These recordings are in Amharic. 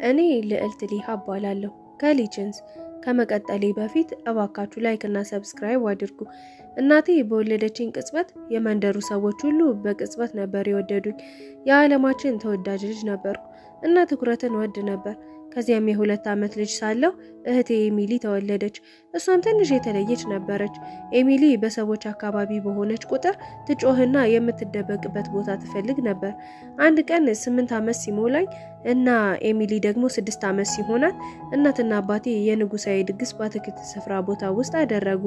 እኔ ልዕልት ሊሃ እባላለሁ ከሊችንስ። ከመቀጠሌ በፊት እባካችሁ ላይክ እና ሰብስክራይብ አድርጉ። እናቴ በወለደችኝ ቅጽበት የመንደሩ ሰዎች ሁሉ በቅጽበት ነበር የወደዱኝ። የዓለማችን ተወዳጅ ልጅ ነበርኩ እና ትኩረትን ወድ ነበር። ከዚያም የ2 ዓመት ልጅ ሳለሁ እህቴ ኤሚሊ ተወለደች። እሷም ትንሽ የተለየች ነበረች። ኤሚሊ በሰዎች አካባቢ በሆነች ቁጥር ትጮህና የምትደበቅበት ቦታ ትፈልግ ነበር። አንድ ቀን 8 ዓመት ሲሞላኝ እና ኤሚሊ ደግሞ 6 ዓመት ሲሆናት እናትና አባቴ የንጉሳዊ ድግስ በአትክልት ስፍራ ቦታ ውስጥ አደረጉ።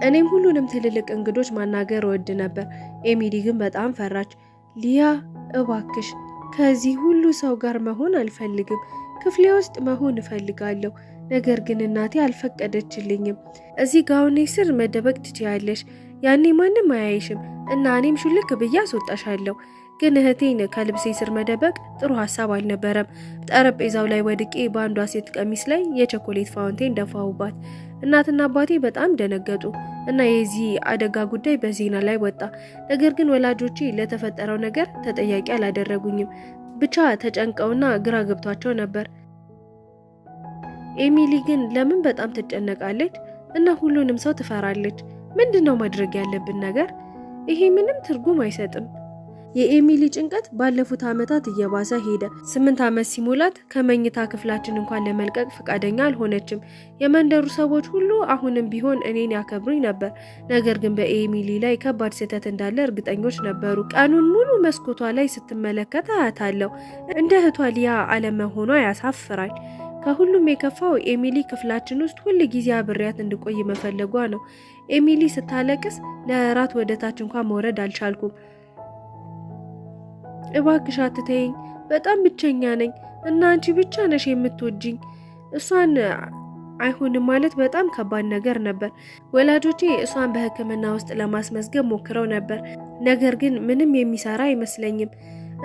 እኔም ሁሉንም ትልልቅ እንግዶች ማናገር ወድ ነበር። ኤሚሊ ግን በጣም ፈራች። ሊያ እባክሽ ከዚህ ሁሉ ሰው ጋር መሆን አልፈልግም፣ ክፍሌ ውስጥ መሆን እፈልጋለሁ። ነገር ግን እናቴ አልፈቀደችልኝም። እዚህ ጋውኔ ስር መደበቅ ትችያለሽ፣ ያኔ ማንም አያይሽም እና እኔም ሹልክ ብዬ አስወጣሻለሁ። ግን እህቴን ከልብሴ ስር መደበቅ ጥሩ ሀሳብ አልነበረም። ጠረጴዛው ላይ ወድቄ በአንዷ ሴት ቀሚስ ላይ የቸኮሌት ፋውንቴን ደፋሁባት። እናትና አባቴ በጣም ደነገጡ እና የዚህ አደጋ ጉዳይ በዜና ላይ ወጣ። ነገር ግን ወላጆቼ ለተፈጠረው ነገር ተጠያቂ አላደረጉኝም። ብቻ ተጨንቀውና ግራ ገብቷቸው ነበር። ኤሚሊ ግን ለምን በጣም ትጨነቃለች እና ሁሉንም ሰው ትፈራለች? ምንድነው ማድረግ ያለብን ነገር? ይሄ ምንም ትርጉም አይሰጥም። የኤሚሊ ጭንቀት ባለፉት ዓመታት እየባሰ ሄደ። 8 ዓመት ሲሞላት ከመኝታ ክፍላችን እንኳን ለመልቀቅ ፈቃደኛ አልሆነችም። የመንደሩ ሰዎች ሁሉ አሁንም ቢሆን እኔን ያከብሩኝ ነበር። ነገር ግን በኤሚሊ ላይ ከባድ ስህተት እንዳለ እርግጠኞች ነበሩ። ቀኑን ሙሉ መስኮቷ ላይ ስትመለከት አያታለሁ። እንደ እህቷ ሊያ አለመሆኗ ያሳፍራል። ከሁሉም የከፋው ኤሚሊ ክፍላችን ውስጥ ሁል ጊዜ አብሬያት እንድቆይ መፈለጓ ነው። ኤሚሊ ስታለቅስ ለእራት ወደ ታች እንኳን መውረድ አልቻልኩም። እባክሽ አትተይኝ፣ በጣም ብቸኛ ነኝ እና አንቺ ብቻ ነሽ የምትወጂኝ። እሷን አይሆንም ማለት በጣም ከባድ ነገር ነበር። ወላጆቼ እሷን በሕክምና ውስጥ ለማስመዝገብ ሞክረው ነበር። ነገር ግን ምንም የሚሰራ አይመስለኝም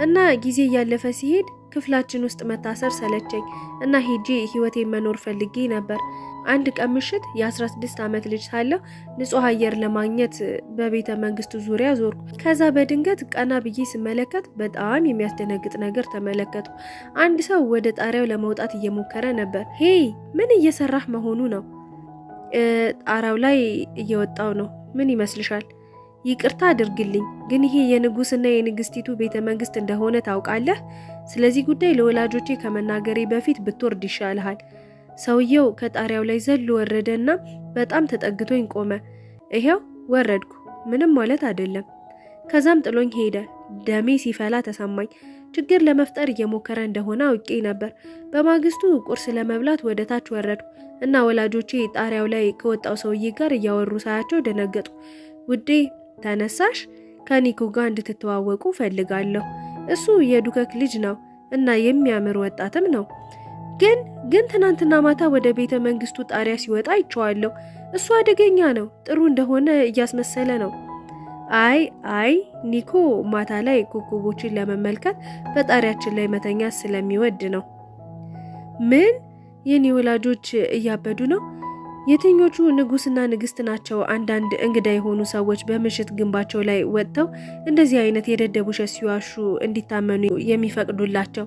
እና ጊዜ እያለፈ ሲሄድ ክፍላችን ውስጥ መታሰር ሰለቸኝ እና ሄጄ ህይወቴን መኖር ፈልጌ ነበር። አንድ ቀን ምሽት የ16 ዓመት ልጅ ሳለሁ ንጹህ አየር ለማግኘት በቤተ መንግስቱ ዙሪያ ዞርኩ። ከዛ በድንገት ቀና ብዬ ስመለከት በጣም የሚያስደነግጥ ነገር ተመለከቱ። አንድ ሰው ወደ ጣሪያው ለመውጣት እየሞከረ ነበር። ሄይ፣ ምን እየሰራህ መሆኑ ነው? ጣራው ላይ እየወጣው ነው። ምን ይመስልሻል? ይቅርታ አድርግልኝ፣ ግን ይሄ የንጉስና የንግስቲቱ ቤተ መንግስት እንደሆነ ታውቃለህ። ስለዚህ ጉዳይ ለወላጆቼ ከመናገሬ በፊት ብትወርድ ይሻልሃል። ሰውየው ከጣሪያው ላይ ዘሎ ወረደና በጣም ተጠግቶኝ ቆመ። ይሄው ወረድኩ፣ ምንም ማለት አይደለም። ከዛም ጥሎኝ ሄደ። ደሜ ሲፈላ ተሰማኝ። ችግር ለመፍጠር እየሞከረ እንደሆነ አውቄ ነበር። በማግስቱ ቁርስ ለመብላት ወደ ታች ወረድኩ እና ወላጆቼ ጣሪያው ላይ ከወጣው ሰውዬ ጋር እያወሩ ሳያቸው ደነገጡ። ውዴ ተነሳሽ? ከኒኮ ጋር እንድትተዋወቁ ፈልጋለሁ። እሱ የዱከክ ልጅ ነው እና የሚያምር ወጣትም ነው። ግን ትናንትና ማታ ወደ ቤተ መንግስቱ ጣሪያ ሲወጣ አይቼዋለሁ። እሱ አደገኛ ነው። ጥሩ እንደሆነ እያስመሰለ ነው። አይ ኒኮ ማታ ላይ ኮከቦችን ለመመልከት በጣሪያችን ላይ መተኛት ስለሚወድ ነው። ምን? የኔ ወላጆች እያበዱ ነው። የትኞቹ ንጉስና ንግስት ናቸው አንዳንድ እንግዳ የሆኑ ሰዎች በምሽት ግንባቸው ላይ ወጥተው እንደዚህ አይነት የደደቡ ውሸት ሲዋሹ እንዲታመኑ የሚፈቅዱላቸው?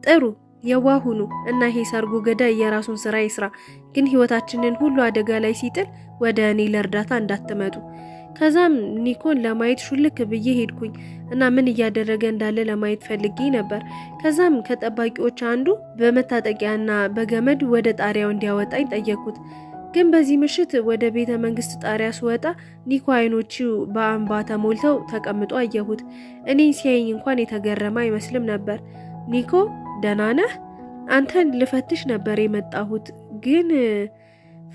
ጥሩ የዋሁኑ እና ይሄ ሰርጎ ገዳይ የራሱን ስራ ይስራ፣ ግን ህይወታችንን ሁሉ አደጋ ላይ ሲጥል ወደ እኔ ለእርዳታ እንዳትመጡ። ከዛም ኒኮን ለማየት ሹልክ ብዬ ሄድኩኝ እና ምን እያደረገ እንዳለ ለማየት ፈልጌ ነበር። ከዛም ከጠባቂዎች አንዱ በመታጠቂያና በገመድ ወደ ጣሪያው እንዲያወጣኝ ጠየቅኩት። ግን በዚህ ምሽት ወደ ቤተ መንግስት ጣሪያ ስወጣ ኒኮ አይኖቹ በአንባ ተሞልተው ተቀምጦ አየሁት። እኔን ሲያየኝ እንኳን የተገረመ አይመስልም ነበር። ኒኮ ደህና ነህ? አንተን ልፈትሽ ነበር የመጣሁት፣ ግን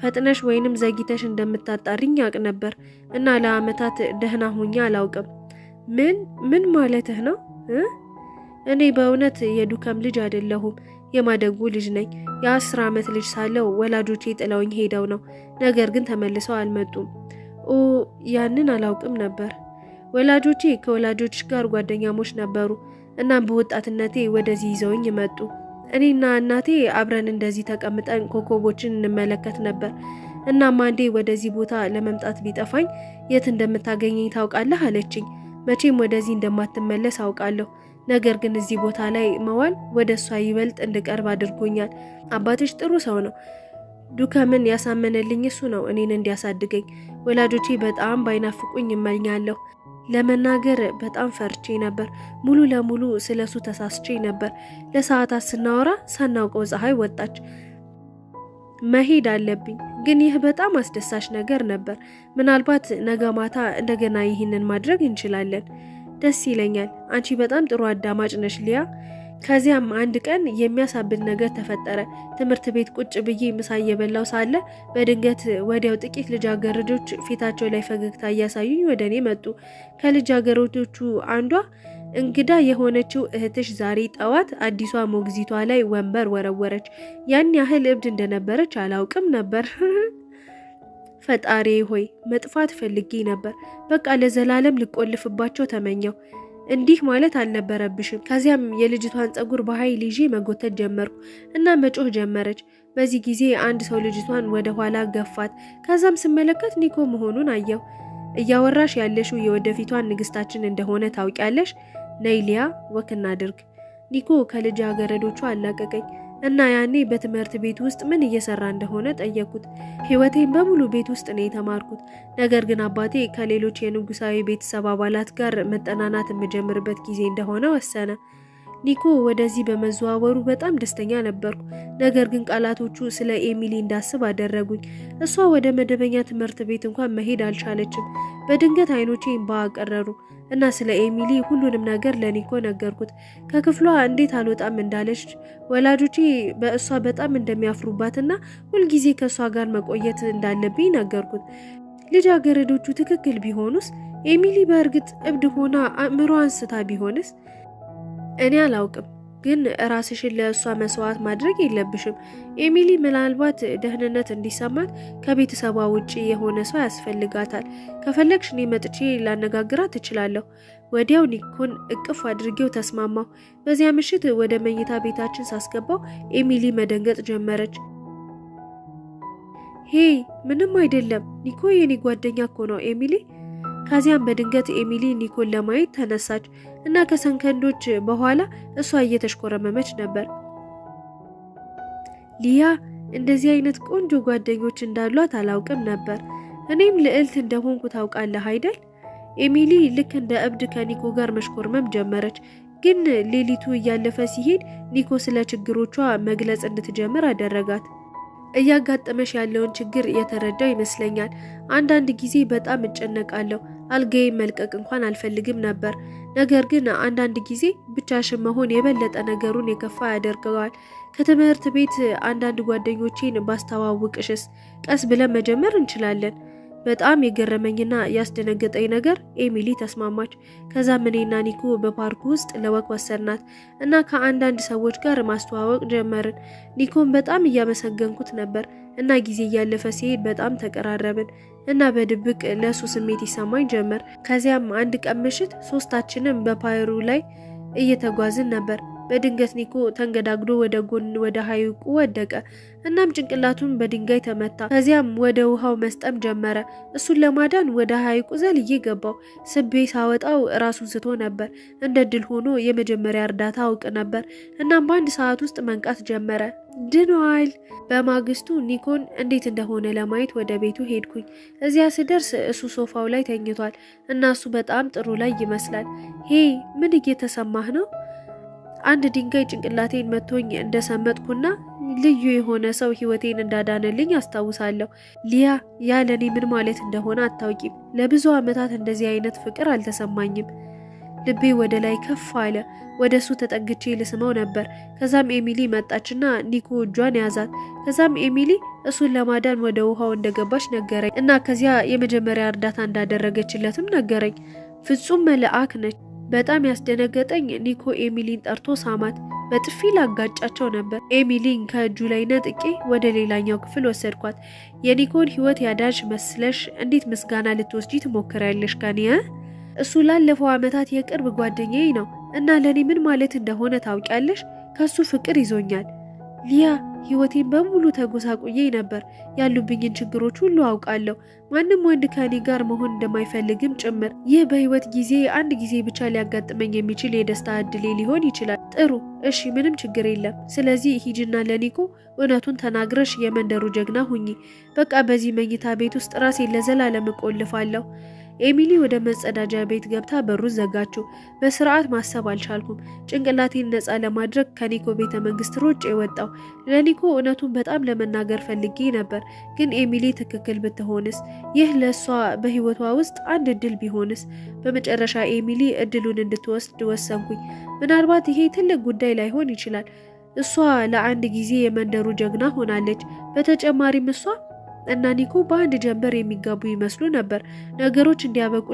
ፈጥነሽ ወይንም ዘግይተሽ እንደምታጣሪኝ ያውቅ ነበር እና ለአመታት ደህና ሆኜ አላውቅም። ምን ማለትህ ነው? እኔ በእውነት የዱከም ልጅ አይደለሁም፣ የማደጉ ልጅ ነኝ። የ10 ዓመት ልጅ ሳለው ወላጆቼ ጥለውኝ ሄደው ነው። ነገር ግን ተመልሰው አልመጡም። ያንን አላውቅም ነበር። ወላጆቼ ከወላጆች ጋር ጓደኛሞች ነበሩ እና በወጣትነቴ ወደዚህ ይዘውኝ መጡ። እኔና እናቴ አብረን እንደዚህ ተቀምጠን ኮከቦችን እንመለከት ነበር። እናም አንዴ ወደዚህ ቦታ ለመምጣት ቢጠፋኝ የት እንደምታገኘኝ ታውቃለህ አለችኝ። መቼም ወደዚህ እንደማትመለስ አውቃለሁ። ነገር ግን እዚህ ቦታ ላይ መዋል ወደ እሷ ይበልጥ እንድቀርብ አድርጎኛል። አባትሽ ጥሩ ሰው ነው። ዱከምን ያሳመነልኝ እሱ ነው እኔን እንዲያሳድገኝ። ወላጆቼ በጣም ባይናፍቁኝ እመኛለሁ። ለመናገር በጣም ፈርቼ ነበር። ሙሉ ለሙሉ ስለሱ ተሳስቼ ነበር። ለሰዓታት ስናወራ ሳናውቀው ፀሐይ ወጣች። መሄድ አለብኝ፣ ግን ይህ በጣም አስደሳች ነገር ነበር። ምናልባት ነገ ማታ እንደገና ይህንን ማድረግ እንችላለን። ደስ ይለኛል። አንቺ በጣም ጥሩ አዳማጭ ነሽ ሊያ። ከዚያም አንድ ቀን የሚያሳብድ ነገር ተፈጠረ። ትምህርት ቤት ቁጭ ብዬ ምሳ እየበላው ሳለ በድንገት ወዲያው ጥቂት ልጃገረዶች ፊታቸው ላይ ፈገግታ እያሳዩኝ ወደ እኔ መጡ። ከልጃገረዶቹ አንዷ እንግዳ የሆነችው እህትሽ ዛሬ ጠዋት አዲሷ ሞግዚቷ ላይ ወንበር ወረወረች። ያን ያህል እብድ እንደነበረች አላውቅም ነበር። ፈጣሪ ሆይ መጥፋት ፈልጌ ነበር። በቃ ለዘላለም ልቆልፍባቸው ተመኘው። እንዲህ ማለት አልነበረብሽም። ከዚያም የልጅቷን ጸጉር በኃይል ይዤ መጎተት ጀመርኩ እና መጮህ ጀመረች። በዚህ ጊዜ አንድ ሰው ልጅቷን ወደ ኋላ ገፋት። ከዛም ስመለከት ኒኮ መሆኑን አየው። እያወራሽ ያለሽው የወደፊቷን ንግስታችን እንደሆነ ታውቂያለሽ? ነይ ሊያ ወክ እናድርግ። ኒኮ ከልጃገረዶቹ አላቀቀኝ እና ያኔ በትምህርት ቤት ውስጥ ምን እየሰራ እንደሆነ ጠየቅኩት። ህይወቴን በሙሉ ቤት ውስጥ ነው የተማርኩት። ነገር ግን አባቴ ከሌሎች የንጉሳዊ ቤተሰብ አባላት ጋር መጠናናት የምጀምርበት ጊዜ እንደሆነ ወሰነ። ኒኮ ወደዚህ በመዘዋወሩ በጣም ደስተኛ ነበርኩ። ነገር ግን ቃላቶቹ ስለ ኤሚሊ እንዳስብ አደረጉኝ። እሷ ወደ መደበኛ ትምህርት ቤት እንኳን መሄድ አልቻለችም። በድንገት አይኖቼ እንባ አቀረሩ እና ስለ ኤሚሊ ሁሉንም ነገር ለኒኮ ነገርኩት። ከክፍሏ እንዴት አልወጣም እንዳለች፣ ወላጆቼ በእሷ በጣም እንደሚያፍሩባትና ሁልጊዜ ከእሷ ጋር መቆየት እንዳለብኝ ነገርኩት። ልጃገረዶቹ ትክክል ቢሆኑስ? ኤሚሊ በእርግጥ እብድ ሆና አእምሮዋን ስታ ቢሆንስ? እኔ አላውቅም፣ ግን ራስሽን ለእሷ መስዋዕት ማድረግ የለብሽም። ኤሚሊ ምናልባት ደህንነት እንዲሰማት ከቤተሰቧ ውጪ የሆነ ሰው ያስፈልጋታል። ከፈለግሽ እኔ መጥቼ ላነጋግራት እችላለሁ። ወዲያው ኒኮን እቅፍ አድርጌው ተስማማው። በዚያ ምሽት ወደ መኝታ ቤታችን ሳስገባው ኤሚሊ መደንገጥ ጀመረች። ሄይ፣ ምንም አይደለም፣ ኒኮ የኔ ጓደኛ እኮ ነው ኤሚሊ። ከዚያም በድንገት ኤሚሊ ኒኮን ለማየት ተነሳች እና ከሰከንዶች በኋላ እሷ እየተሽኮረመመች ነበር። ሊያ እንደዚህ አይነት ቆንጆ ጓደኞች እንዳሏት አላውቅም ነበር። እኔም ልዕልት እንደሆንኩ ታውቃለህ አይደል? ኤሚሊ ልክ እንደ እብድ ከኒኮ ጋር መሽኮርመም ጀመረች። ግን ሌሊቱ እያለፈ ሲሄድ ኒኮ ስለ ችግሮቿ መግለጽ እንድትጀምር አደረጋት። እያጋጠመሽ ያለውን ችግር የተረዳው ይመስለኛል። አንዳንድ ጊዜ በጣም እጨነቃለሁ። አልጋዬ መልቀቅ እንኳን አልፈልግም ነበር። ነገር ግን አንዳንድ ጊዜ ብቻሽን መሆን የበለጠ ነገሩን የከፋ ያደርገዋል። ከትምህርት ቤት አንዳንድ ጓደኞቼን ባስተዋውቅሽስ? ቀስ ብለን መጀመር እንችላለን። በጣም የገረመኝና ያስደነገጠኝ ነገር ኤሚሊ ተስማማች። ከዛም እኔና ኒኮ በፓርኩ ውስጥ ለወክ ወሰድናት እና ከአንዳንድ ሰዎች ጋር ማስተዋወቅ ጀመርን። ኒኮን በጣም እያመሰገንኩት ነበር እና ጊዜ እያለፈ ሲሄድ በጣም ተቀራረብን እና በድብቅ ለሱ ስሜት ይሰማኝ ጀመር። ከዚያም አንድ ቀን ምሽት ሶስታችንም በፓይሩ ላይ እየተጓዝን ነበር። በድንገት ኒኮ ተንገዳግዶ ወደ ጎን ወደ ሐይቁ ወደቀ። እናም ጭንቅላቱን በድንጋይ ተመታ። ከዚያም ወደ ውሃው መስጠም ጀመረ። እሱን ለማዳን ወደ ሐይቁ ዘልዬ ገባው። ስቤ ሳወጣው ራሱን ስቶ ነበር። እንደ ድል ሆኖ የመጀመሪያ እርዳታ አውቅ ነበር። እናም በአንድ ሰዓት ውስጥ መንቃት ጀመረ። ድኗል። በማግስቱ ኒኮን እንዴት እንደሆነ ለማየት ወደ ቤቱ ሄድኩኝ። እዚያ ስደርስ እሱ ሶፋው ላይ ተኝቷል እና እሱ በጣም ጥሩ ላይ ይመስላል። ሄይ፣ ምን እየተሰማህ ነው? አንድ ድንጋይ ጭንቅላቴን መቶኝ እንደሰመጥኩና ልዩ የሆነ ሰው ህይወቴን እንዳዳነልኝ አስታውሳለሁ። ሊያ፣ ያ ለኔ ምን ማለት እንደሆነ አታውቂም። ለብዙ ዓመታት እንደዚህ አይነት ፍቅር አልተሰማኝም። ልቤ ወደ ላይ ከፍ አለ። ወደ እሱ ተጠግቼ ልስመው ነበር። ከዛም ኤሚሊ መጣችና ኒኮ እጇን ያዛት። ከዛም ኤሚሊ እሱን ለማዳን ወደ ውሃው እንደገባች ነገረኝ እና ከዚያ የመጀመሪያ እርዳታ እንዳደረገችለትም ነገረኝ። ፍጹም መልአክ ነች። በጣም ያስደነገጠኝ ኒኮ ኤሚሊን ጠርቶ ሳማት። በጥፊ ላጋጫቸው ነበር። ኤሚሊን ከእጁ ላይ ነጥቄ ወደ ሌላኛው ክፍል ወሰድኳት። የኒኮን ህይወት ያዳንሽ መስለሽ እንዴት ምስጋና ልትወስጂ ትሞክሪያለሽ? ከኔ እሱ ላለፈው ዓመታት የቅርብ ጓደኛዬ ነው እና ለኔ ምን ማለት እንደሆነ ታውቂያለሽ? ከሱ ፍቅር ይዞኛል። ሊያ፣ ህይወቴን በሙሉ ተጎሳቁዬ ነበር። ያሉብኝን ችግሮች ሁሉ አውቃለሁ። ማንም ወንድ ከኔ ጋር መሆን እንደማይፈልግም ጭምር። ይህ በህይወት ጊዜ አንድ ጊዜ ብቻ ሊያጋጥመኝ የሚችል የደስታ እድሌ ሊሆን ይችላል። ጥሩ እሺ፣ ምንም ችግር የለም። ስለዚህ ሂጂና ለኒኮ እውነቱን ተናግረሽ የመንደሩ ጀግና ሁኚ። በቃ በዚህ መኝታ ቤት ውስጥ ራሴን ለዘላለም እቆልፋለሁ። ኤሚሊ ወደ መጸዳጃ ቤት ገብታ በሩን ዘጋችው። በስርዓት ማሰብ አልቻልኩም። ጭንቅላቴን ነፃ ለማድረግ ከኒኮ ቤተ መንግስት ሮጬ ወጣው። ለኒኮ እውነቱን በጣም ለመናገር ፈልጌ ነበር፣ ግን ኤሚሊ ትክክል ብትሆንስ? ይህ ለሷ በህይወቷ ውስጥ አንድ እድል ቢሆንስ? በመጨረሻ ኤሚሊ እድሉን እንድትወስድ ወሰንኩኝ። ምናልባት ይሄ ትልቅ ጉዳይ ላይሆን ይችላል። እሷ ለአንድ ጊዜ የመንደሩ ጀግና ሆናለች። በተጨማሪም እሷ እና ኒኮ በአንድ ጀንበር የሚጋቡ ይመስሉ ነበር። ነገሮች እንዲያበቁ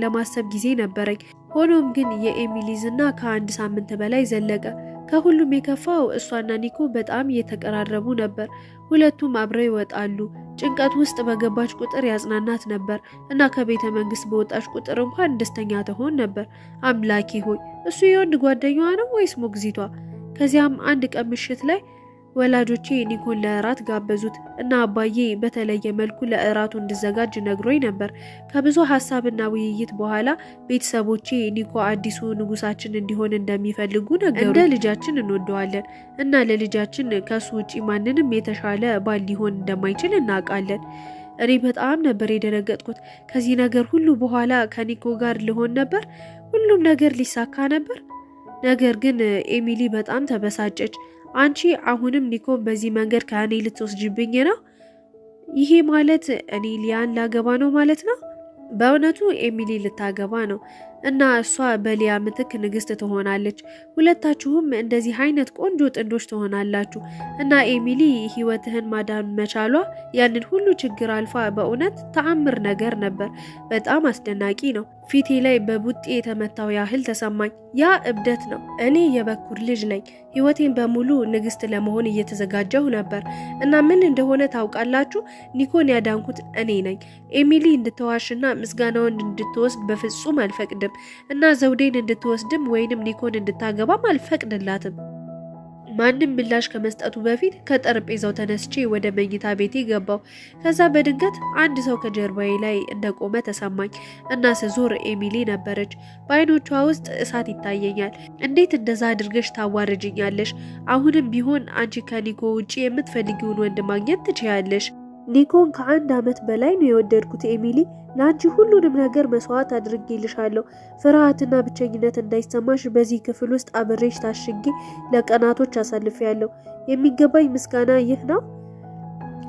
ለማሰብ ጊዜ ነበረኝ። ሆኖም ግን የኤሚሊ ዝና ከአንድ ሳምንት በላይ ዘለቀ። ከሁሉም የከፋው እሷና ኒኮ በጣም እየተቀራረቡ ነበር። ሁለቱም አብረው ይወጣሉ። ጭንቀት ውስጥ በገባች ቁጥር ያጽናናት ነበር እና ከቤተ መንግስት በወጣች ቁጥር እንኳን ደስተኛ ትሆን ነበር። አምላኬ ሆይ፣ እሱ የወንድ ጓደኛዋ ነው ወይስ ሞግዚቷ? ከዚያም አንድ ቀን ምሽት ላይ ወላጆቼ ኒኮን ለእራት ጋበዙት እና አባዬ በተለየ መልኩ ለእራቱ እንዲዘጋጅ ነግሮኝ ነበር። ከብዙ ሀሳብና ውይይት በኋላ ቤተሰቦቼ ኒኮ አዲሱ ንጉሳችን እንዲሆን እንደሚፈልጉ ነገሩ። እንደ ልጃችን እንወደዋለን እና ለልጃችን ከሱ ውጪ ማንንም የተሻለ ባል ሊሆን እንደማይችል እናውቃለን። እኔ በጣም ነበር የደነገጥኩት። ከዚህ ነገር ሁሉ በኋላ ከኒኮ ጋር ልሆን ነበር። ሁሉም ነገር ሊሳካ ነበር። ነገር ግን ኤሚሊ በጣም ተበሳጨች። አንቺ አሁንም ኒኮን በዚህ መንገድ ከእኔ ልትወስጅብኝ ነው? ይሄ ማለት እኔ ሊያን ላገባ ነው ማለት ነው? በእውነቱ ኤሚሊ ልታገባ ነው እና እሷ በሊያ ምትክ ንግስት ትሆናለች። ሁለታችሁም እንደዚህ አይነት ቆንጆ ጥንዶች ትሆናላችሁ እና ኤሚሊ ህይወትህን ማዳን መቻሏ ያንን ሁሉ ችግር አልፋ በእውነት ተአምር ነገር ነበር። በጣም አስደናቂ ነው። ፊቴ ላይ በቡጤ የተመታው ያህል ተሰማኝ። ያ እብደት ነው። እኔ የበኩር ልጅ ነኝ። ህይወቴን በሙሉ ንግስት ለመሆን እየተዘጋጀሁ ነበር እና ምን እንደሆነ ታውቃላችሁ? ኒኮን ያዳንኩት እኔ ነኝ። ኤሚሊ እንድትዋሽና ምስጋናውን እንድትወስድ በፍጹም አልፈቅድም እና ዘውዴን እንድትወስድም ወይንም ኒኮን እንድታገባም አልፈቅድላትም። ማንም ምላሽ ከመስጠቱ በፊት ከጠረጴዛው ተነስቼ ወደ መኝታ ቤቴ ገባው። ከዛ በድንገት አንድ ሰው ከጀርባዬ ላይ እንደቆመ ተሰማኝ እና ስዞር ኤሚሊ ነበረች። በአይኖቿ ውስጥ እሳት ይታየኛል። እንዴት እንደዛ አድርገሽ ታዋርጅኛለሽ? አሁንም ቢሆን አንቺ ከኒኮ ውጪ የምትፈልጊውን ወንድ ማግኘት ትችያለሽ። ኒኮን ከአንድ ዓመት በላይ ነው የወደድኩት ኤሚሊ። ለአንቺ ሁሉንም ነገር መስዋዕት አድርጌልሻለሁ። ፍርሃትና ብቸኝነት እንዳይሰማሽ በዚህ ክፍል ውስጥ አብሬሽ ታሽጌ ለቀናቶች አሳልፌያለሁ። የሚገባኝ ምስጋና ይህ ነው።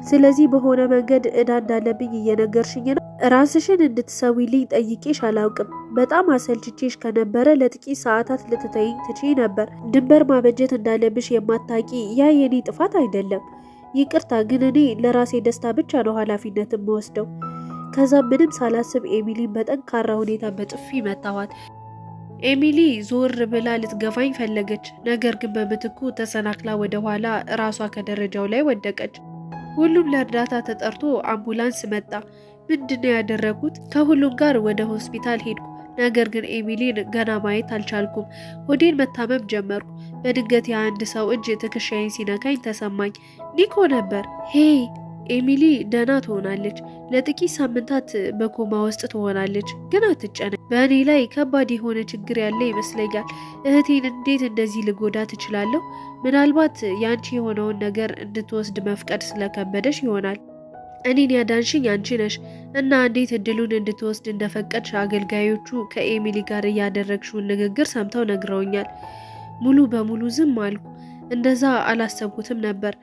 ስለዚህ በሆነ መንገድ ዕዳ እንዳለብኝ እየነገርሽኝ ነው። ራስሽን እንድትሰዊልኝ ጠይቄሽ አላውቅም። በጣም አሰልችቼሽ ከነበረ ለጥቂት ሰዓታት ልትተይኝ ትችይ ነበር። ድንበር ማበጀት እንዳለብሽ የማታቂ ያ የኔ ጥፋት አይደለም። ይቅርታ፣ ግን እኔ ለራሴ ደስታ ብቻ ነው ኃላፊነት የምወስደው። ከዛ ምንም ሳላስብ ኤሚሊን በጠንካራ ሁኔታ በጥፊ መታዋት። ኤሚሊ ዞር ብላ ልትገፋኝ ፈለገች፣ ነገር ግን በምትኩ ተሰናክላ ወደ ኋላ ራሷ ከደረጃው ላይ ወደቀች። ሁሉም ለእርዳታ ተጠርቶ አምቡላንስ መጣ። ምንድነው ያደረጉት? ከሁሉም ጋር ወደ ሆስፒታል ሄድኩ። ነገር ግን ኤሚሊን ገና ማየት አልቻልኩም። ሆዴን መታመም ጀመርኩ። በድንገት የአንድ ሰው እጅ ትከሻዬን ሲነካኝ ተሰማኝ። ኒኮ ነበር። ሄይ ኤሚሊ ደህና ትሆናለች። ለጥቂት ሳምንታት በኮማ ውስጥ ትሆናለች፣ ግን አትጨነቅ። በእኔ ላይ ከባድ የሆነ ችግር ያለ ይመስለኛል። እህቴን እንዴት እንደዚህ ልጎዳ ትችላለሁ? ምናልባት ያንቺ የሆነውን ነገር እንድትወስድ መፍቀድ ስለከበደሽ ይሆናል። እኔን ያዳንሽኝ አንቺ ነሽ እና እንዴት እድሉን እንድትወስድ እንደፈቀድሽ አገልጋዮቹ ከኤሚሊ ጋር እያደረግሽውን ንግግር ሰምተው ነግረውኛል። ሙሉ በሙሉ ዝም አልኩ። እንደዛ አላሰብኩትም ነበር፣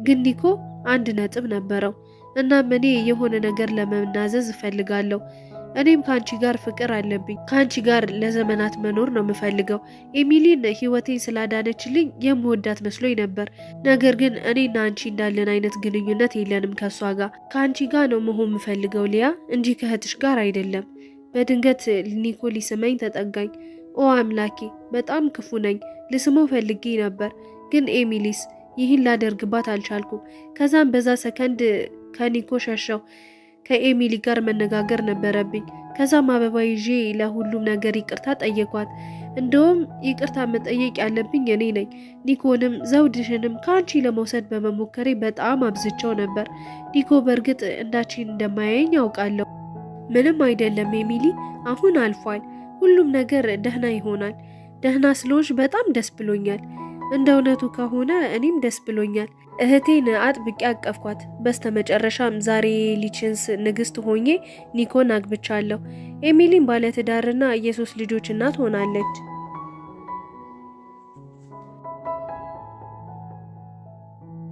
ግን ኒኮ አንድ ነጥብ ነበረው። እናም እኔ የሆነ ነገር ለመናዘዝ እፈልጋለሁ። እኔም ከአንቺ ጋር ፍቅር አለብኝ። ከአንቺ ጋር ለዘመናት መኖር ነው የምፈልገው። ኤሚሊን ህይወቴን ስላዳነችልኝ የምወዳት መስሎኝ ነበር። ነገር ግን እኔና አንቺ እንዳለን አይነት ግንኙነት የለንም ከሷ ጋር። ከአንቺ ጋር ነው መሆን የምፈልገው ሊያ፣ እንጂ ከእህትሽ ጋር አይደለም። በድንገት ኒኮ ሊስመኝ ተጠጋኝ። ኦ አምላኬ፣ በጣም ክፉ ነኝ። ልስመው ፈልጌ ነበር፣ ግን ኤሚሊስ ይህን ላደርግባት አልቻልኩም። ከዛም በዛ ሰከንድ ከኒኮ ሸሻው። ከኤሚሊ ጋር መነጋገር ነበረብኝ። ከዛም አበባ ይዤ ለሁሉም ነገር ይቅርታ ጠየኳት። እንደውም ይቅርታ መጠየቅ ያለብኝ እኔ ነኝ። ኒኮንም ዘውድሽንም ከአንቺ ለመውሰድ በመሞከሬ በጣም አብዝቸው ነበር። ኒኮ በእርግጥ እንዳችን እንደማያየኝ ያውቃለሁ። ምንም አይደለም ኤሚሊ፣ አሁን አልፏል። ሁሉም ነገር ደህና ይሆናል። ደህና ስለሆንሽ በጣም ደስ ብሎኛል። እንደ እውነቱ ከሆነ እኔም ደስ ብሎኛል። እህቴን አጥብቄ አቀፍኳት። በስተመጨረሻም ዛሬ ሊችንስ ንግስት ሆኜ ኒኮን አግብቻለሁ። ኤሚሊን ባለትዳርና የ3 ልጆች እናት ሆናለች።